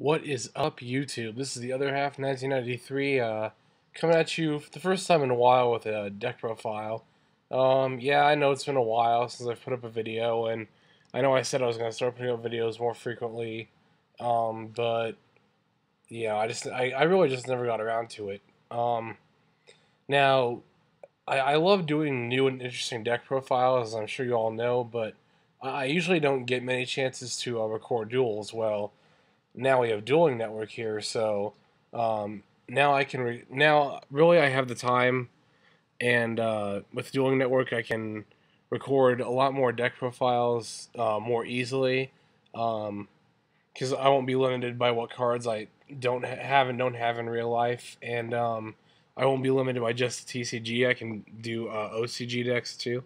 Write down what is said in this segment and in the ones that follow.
What is up, YouTube? This is the other half, 1993, coming at you for the first time in a while with a deck profile. Yeah, I know it's been a while since I've put up a video, and I know I said I was going to start putting up videos more frequently, but yeah, I really just never got around to it. Now, I love doing new and interesting deck profiles, as I'm sure you all know, but I usually don't get many chances to record duels. Well, now we have dueling network here, so now I can now really I have the time, and with dueling network I can record a lot more deck profiles more easily, because I won't be limited by what cards I don't have in real life, and I won't be limited by just TCG. I can do OCG decks too,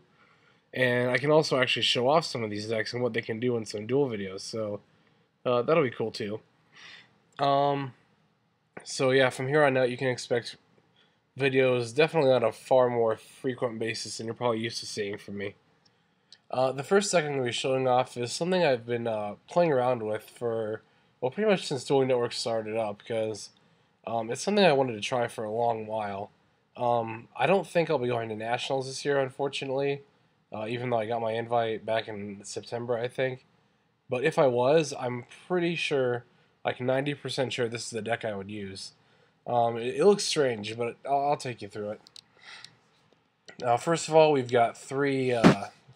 and I can also actually show off some of these decks and what they can do in some duel videos. So that'll be cool too. Um, so yeah, from here on out, you can expect videos definitely on a far more frequent basis than you're probably used to seeing from me. The first deck I'm going to be showing off is something I've been playing around with for, well, pretty much since Dueling Network started up, because it's something I wanted to try for a long while. I don't think I'll be going to Nationals this year, unfortunately, even though I got my invite back in September, I think. But if I was, I'm pretty sure, like 90% sure this is the deck I would use. It looks strange, but I'll take you through it. Now, first of all, we've got three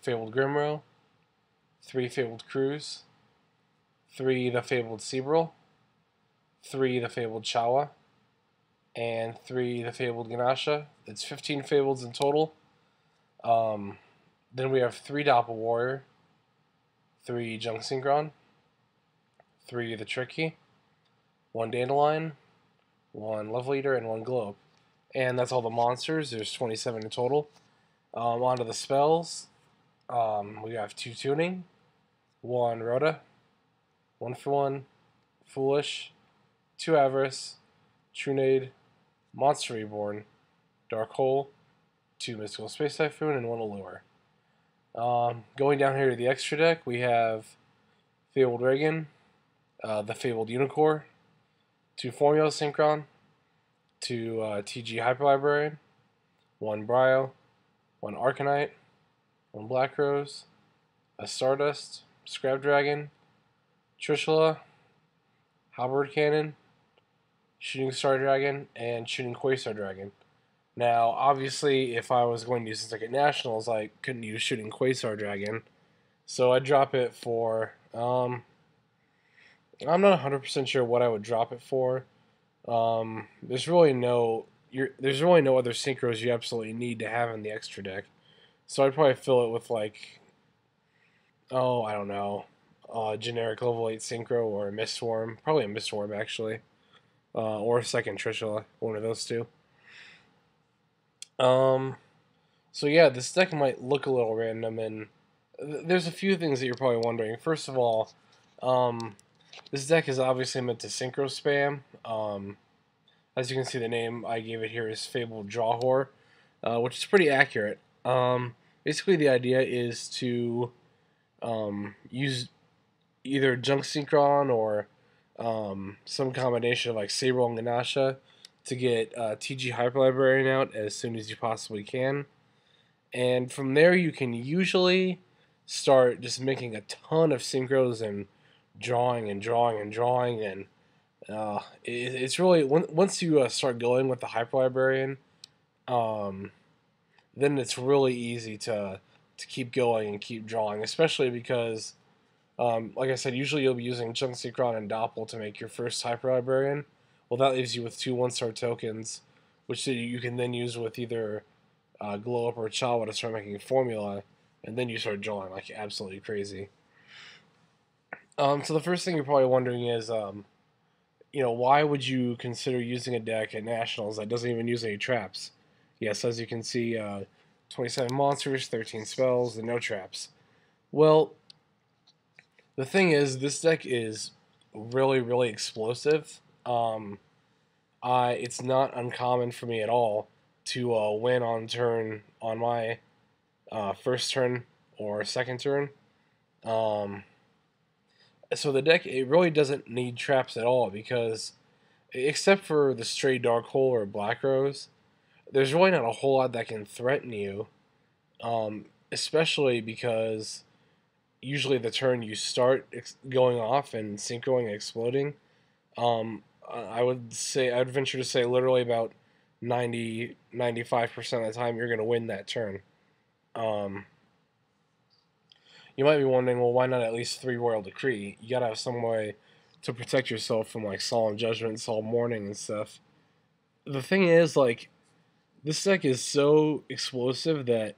Fabled Grimro, three Fabled Cruise, three the Fabled Seabrill, three the Fabled Chawa, and three the Fabled Ganasha. It's 15 Fableds in total. Then we have three Doppel Warrior, three Junk Synchron, three the Tricky, one Dandelion, one Love Leader, and one Globe. And that's all the monsters. There's 27 in total. Onto the spells. We have two Tuning, one Rhoda, one for one, Foolish, two Avarice, Trunade, Monster Reborn, Dark Hole, two Mystical Space Typhoon, and one Allure. Going down here to the extra deck, we have Fabled Reagan, the Fabled Unicorn, two Formula Synchron, two TG Hyper Librarian, one Brio, one Arcanite, one Black Rose, a Stardust, Scrap Dragon, Trishula, Halberd Cannon, Shooting Star Dragon, and Shooting Quasar Dragon. Now, obviously, if I was going to use this deck at Nationals, I couldn't use Shooting Quasar Dragon, so I'd drop it for, I'm not 100% sure what I would drop it for. There's really no other synchros you absolutely need to have in the extra deck. So I'd probably fill it with, like, oh, I don't know, generic level 8 synchro or a Mistworm. Probably a Mistworm, actually. Or a second Trishula, one of those two. So yeah, this deck might look a little random, and there's a few things that you're probably wondering. First of all, this deck is obviously meant to synchro spam. As you can see, the name I gave it here is Fabled Drawhor, which is pretty accurate. Basically, the idea is to use either Junk Synchron or some combination of like Sabriel and Ganasha to get TG Hyper Librarian out as soon as you possibly can. And from there, you can usually start just making a ton of synchros and drawing and drawing and drawing, and it's really once you start going with the Hyper Librarian, then it's really easy to keep going and keep drawing, especially because, like I said, usually you'll be using Junk Synchron and Doppel to make your first Hyper Librarian. Well, that leaves you with two 1-star tokens, which you can then use with either Glow Up or Chawa to start making formula, and then you start drawing like absolutely crazy. So the first thing you're probably wondering is, why would you consider using a deck at Nationals that doesn't even use any traps? Yes, as you can see, 27 monsters, 13 spells, and no traps. Well, the thing is, this deck is really, really explosive. It's not uncommon for me at all to win on my first turn or second turn. So the deck, it really doesn't need traps at all because, except for the stray Dark Hole or Black Rose, there's really not a whole lot that can threaten you. Especially because usually the turn you start going off and synchroing and exploding, I would say, I'd venture to say literally about 95% of the time you're going to win that turn. Um, you might be wondering, well, why not at least 3 Royal Decree? You gotta have some way to protect yourself from like Solemn Judgment, Solemn Warning, and stuff. The thing is, like, this deck is so explosive that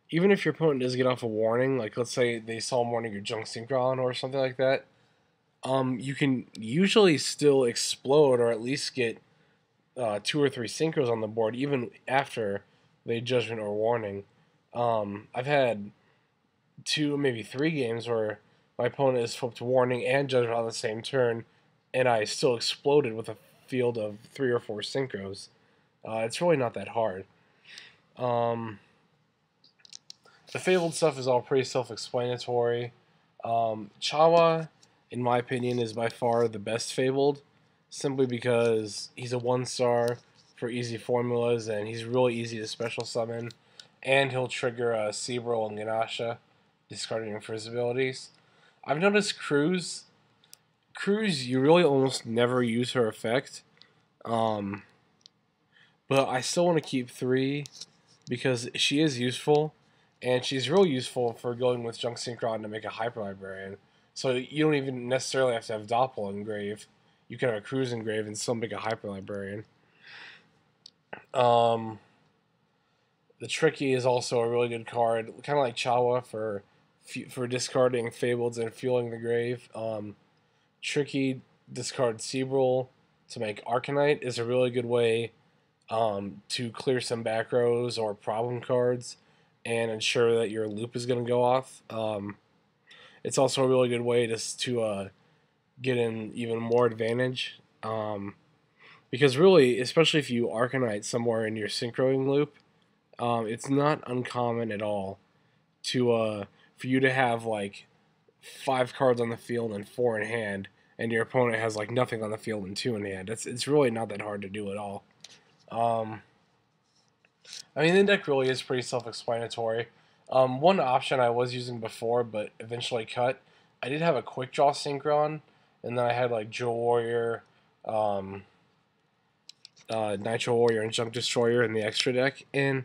even if your opponent does get off a warning, like let's say they Solemn Warning your Junk Synchron or something like that, you can usually still explode or at least get 2 or 3 synchros on the board even after they Judgment or Warning. I've had 2, maybe 3 games where my opponent has flipped Warning and Judgment on the same turn, and I still exploded with a field of 3 or 4 synchros. It's really not that hard. The Fabled stuff is all pretty self-explanatory. Chawa, in my opinion, is by far the best Fabled, simply because he's a 1-star for easy formulas, and he's really easy to special summon, and he'll trigger Seabril and Ganasha, discarding him for his abilities. I've noticed Cruz, you really almost never use her effect, but I still want to keep 3 because she is useful, and she's real useful for going with Junk Synchron to make a Hyper Librarian. So you don't even necessarily have to have Doppel engrave. You can have a Cruz engrave and still make a Hyper Librarian. The Tricky is also a really good card, kind of like Chawa for discarding Fableds and fueling the grave. Tricky discard Seabril to make Arcanite is a really good way to clear some back rows or problem cards and ensure that your loop is going to go off. It's also a really good way to get in even more advantage. Because really, especially if you Arcanite somewhere in your synchroing loop, it's not uncommon at all to for you to have like 5 cards on the field and 4 in hand, and your opponent has like nothing on the field and 2 in hand. It's really not that hard to do at all. I mean, the deck really is pretty self-explanatory. One option I was using before, but eventually cut, I did have a Quick Draw Synchron, and then I had like Jewel Warrior, Nitro Warrior, and Junk Destroyer in the extra deck, and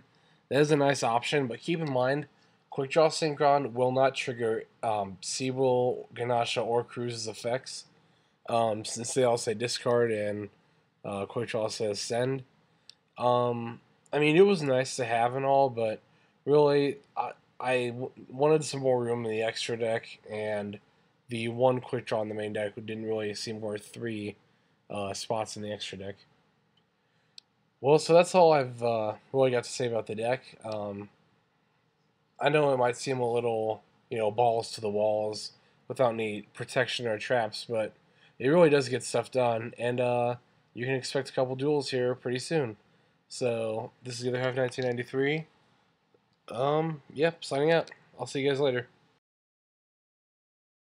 that is a nice option, but keep in mind, Quick Draw Synchron will not trigger Seabril, Ganasha, or Cruz's effects, since they all say discard and Quick Draw says send. I mean, it was nice to have and all, but really, I wanted some more room in the extra deck, and the 1 Quick Draw in the main deck didn't really seem worth 3 spots in the extra deck. Well, so that's all I've really got to say about the deck. I know it might seem a little, balls to the walls without any protection or traps, but it really does get stuff done, and you can expect a couple duels here pretty soon. So, this is the other half 1993. Yep, signing out. I'll see you guys later.